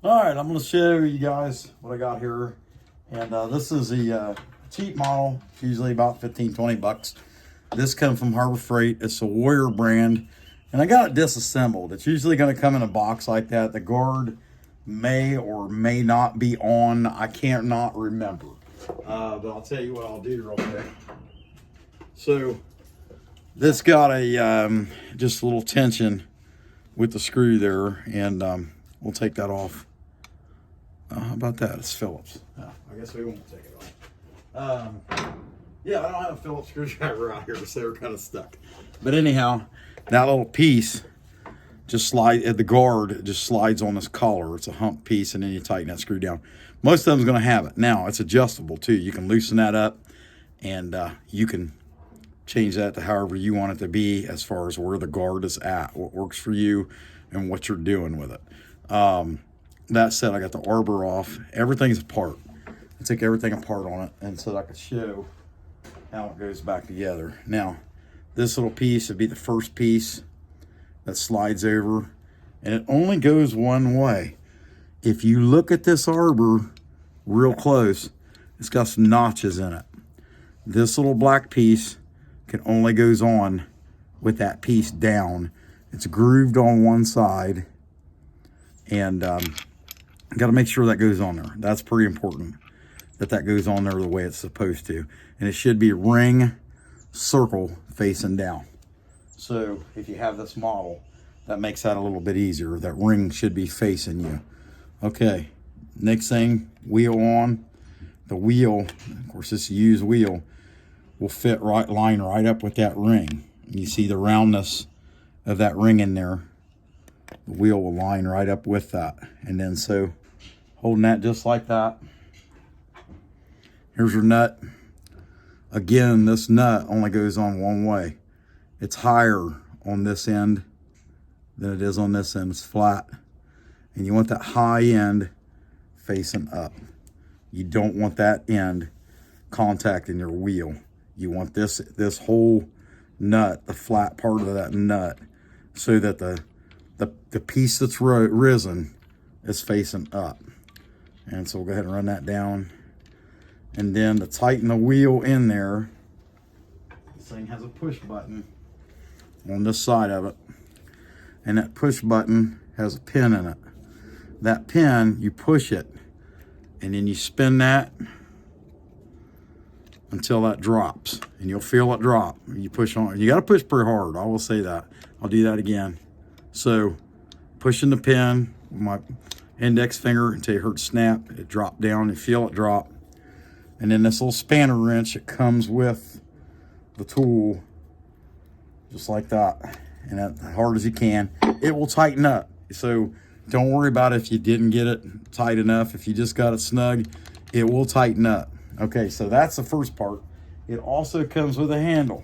All right, I'm going to show you guys what I got here. And this is a cheap model, usually about 15, 20 bucks. This comes from Harbor Freight. It's a Warrior brand. And I got it disassembled. It's usually going to come in a box like that. The guard may or may not be on. I can't not remember. But I'll tell you what I'll do real quick. So this got a just a little tension with the screw there, and we'll take that off. How about that? It's Phillips. Oh, I guess we won't take it off. Yeah, I don't have a Phillips screwdriver out here, so we're kind of stuck. But anyhow, that little piece just the guard just slides on this collar. It's a hump piece, and then you tighten that screw down. Most of them's going to have it. Now, it's adjustable too. You can loosen that up, and you can change that to however you want it to be as far as where the guard is at, what works for you, and what you're doing with it. That said, I got the arbor off. Everything's apart. I took everything apart on it, and so that I could show how it goes back together. Now, this little piece would be the first piece that slides over, and it only goes one way. If you look at this arbor real close, it's got some notches in it. This little black piece can only goes on with that piece down. It's grooved on one side, and got to make sure that goes on there. That's pretty important, that goes on there the way it's supposed to. And it should be ring circle facing down. So if you have this model, that makes that a little bit easier. That ring should be facing you. Okay, next thing, wheel on. The wheel, of course this used wheel, will line right up with that ring. You see the roundness of that ring in there. The wheel will line right up with that. And then so, holding that just like that. Here's your nut. Again, this nut only goes on one way. It's higher on this end than it is on this end. It's flat. And you want that high end facing up. You don't want that end contacting your wheel. You want this whole nut, the flat part of that nut, so that the piece that's risen is facing up. And so we'll go ahead and run that down. And then to tighten the wheel in there, this thing has a push button on this side of it. And that push button has a pin in it. That pin, you push it, and then you spin that until that drops. And you'll feel it drop. You push on. You got to push pretty hard. I will say that. I'll do that again. So, pushing the pin with my index finger until you heard it snap. It dropped down. You feel it drop. And then this little spanner wrench, it comes with the tool, just like that. And as hard as you can, it will tighten up. So don't worry about if you didn't get it tight enough. If you just got it snug, it will tighten up. Okay, so that's the first part. It also comes with a handle.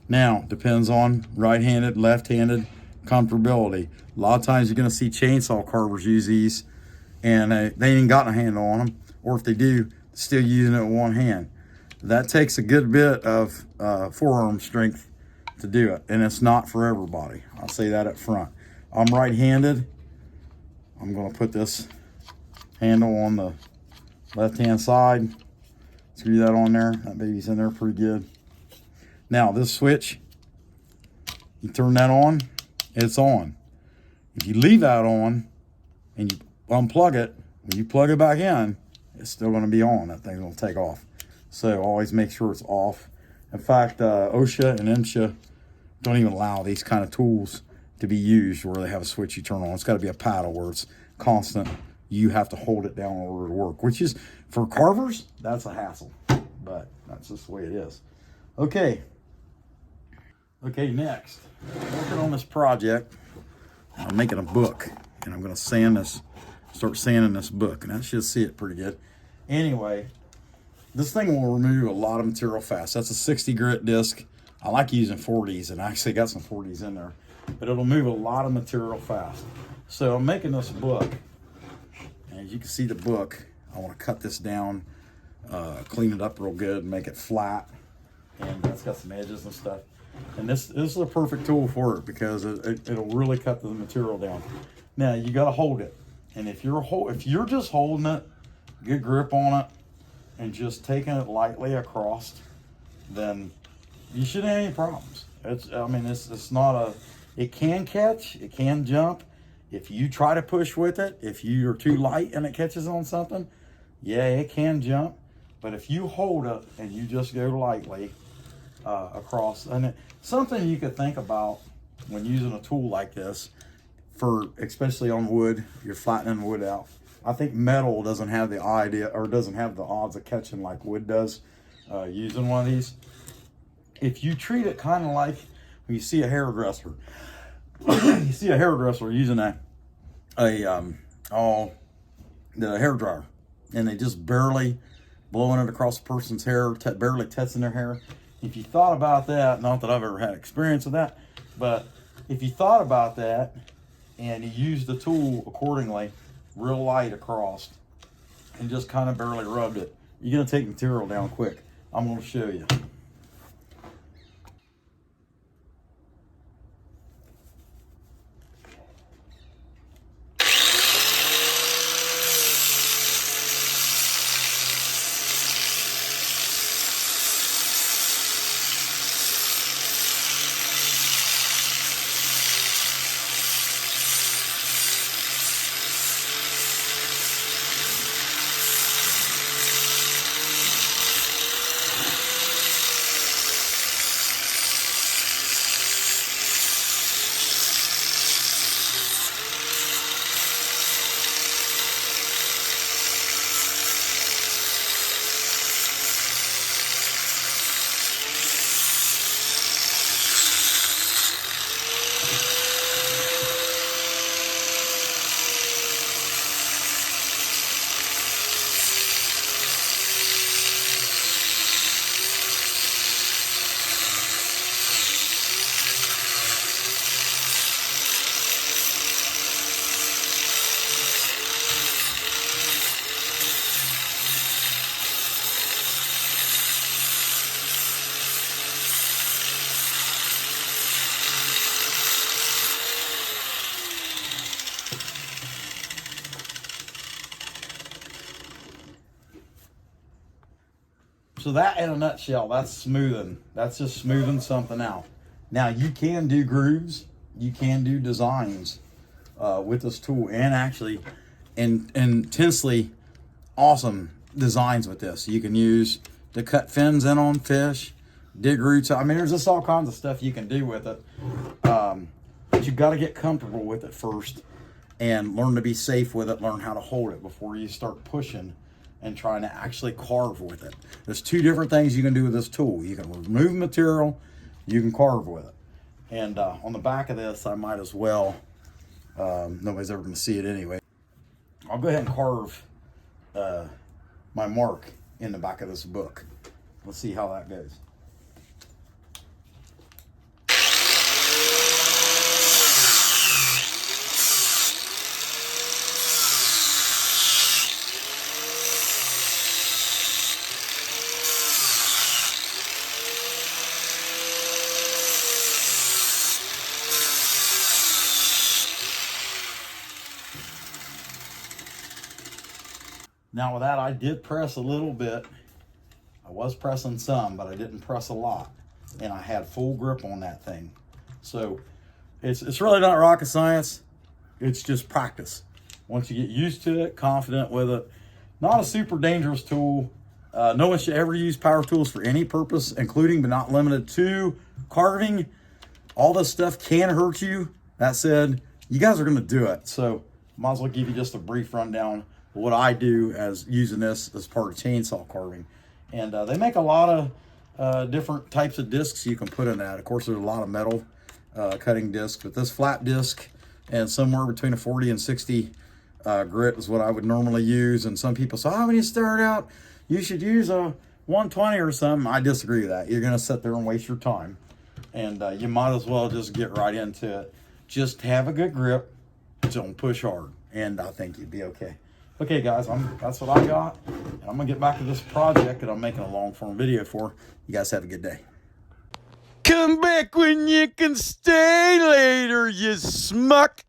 Now, depends on right-handed, left-handed comfortability. A lot of times you're going to see chainsaw carvers use these, and they ain't got a handle on them. Or if they do, still using it with one hand. That takes a good bit of forearm strength to do it, and it's not for everybody. I'll say that up front. I'm right-handed. I'm going to put this handle on the left-hand side. Screw that on there. That baby's in there pretty good. Now, this switch, you turn that on, it's on. If you leave that on and you unplug it, when you plug it back in, it's still going to be on. That thing's going to take off. So always make sure it's off. In fact, OSHA and MSHA don't even allow these kind of tools to be used where they have a switch you turn on. It's got to be a paddle where it's constant. You have to hold it down in order to work, which is, for carvers, that's a hassle. But that's just the way it is. Okay, next. I'm working on this project. I'm making a book, and I'm going to start sanding this book, and I should see it pretty good. Anyway, this thing will remove a lot of material fast. That's a 60 grit disc. I like using 40s, and I actually got some 40s in there, but it'll move a lot of material fast. So I'm making this book, and as you can see the book, I want to cut this down, clean it up real good, make it flat, and it's got some edges and stuff. And this is a perfect tool for it because it'll really cut the material down. Now, you got to hold it. And if you're just holding it, good grip on it, and just taking it lightly across, then you shouldn't have any problems. It's not a, it can catch, it can jump. If you try to push with it, if you're too light and it catches on something, yeah, it can jump. But if you hold it and you just go lightly across, and something you could think about when using a tool like this, for especially on wood, you're flattening wood out. I think metal doesn't have the idea, or doesn't have the odds of catching like wood does using one of these. If you treat it kind of like when you see a hairdresser, you see a hairdresser using the hair dryer, and they just barely blowing it across a person's hair, barely touching their hair. If you thought about that, not that I've ever had experience with that, but if you thought about that and you used the tool accordingly, real light across, and just kind of barely rubbed it, you're gonna take material down quick. I'm gonna show you. So that, in a nutshell, that's smoothing. That's just smoothing something out. Now you can do grooves, you can do designs with this tool, and actually intensely awesome designs with this. You can use to cut fins in on fish, dig roots. I mean, there's just all kinds of stuff you can do with it. But you've got to get comfortable with it first and learn to be safe with it, learn how to hold it before you start pushing and trying to actually carve with it. There's two different things you can do with this tool. You can remove material, you can carve with it. And on the back of this, I might as well, nobody's ever gonna see it anyway. I'll go ahead and carve my mark in the back of this book. Let's see how that goes. Now with that, I did press a little bit. I was pressing some, but I didn't press a lot. And I had full grip on that thing. So it's really not rocket science. It's just practice. Once you get used to it, confident with it. Not a super dangerous tool. No one should ever use power tools for any purpose, including but not limited to carving. All this stuff can hurt you. That said, you guys are gonna do it. So might as well give you just a brief rundown what I do as using this as part of chainsaw carving. And they make a lot of different types of discs you can put in that. Of course, there's a lot of metal cutting discs, but this flat disc and somewhere between a 40 and 60 grit is what I would normally use. And some people say, oh, when you start out, you should use a 120 or something. I disagree with that. You're gonna sit there and waste your time. And you might as well just get right into it. Just have a good grip, don't push hard, and I think you'd be okay. Okay, guys, that's what I got. And I'm going to get back to this project that I'm making a long-form video for. You guys have a good day. Come back when you can stay later, you smuck.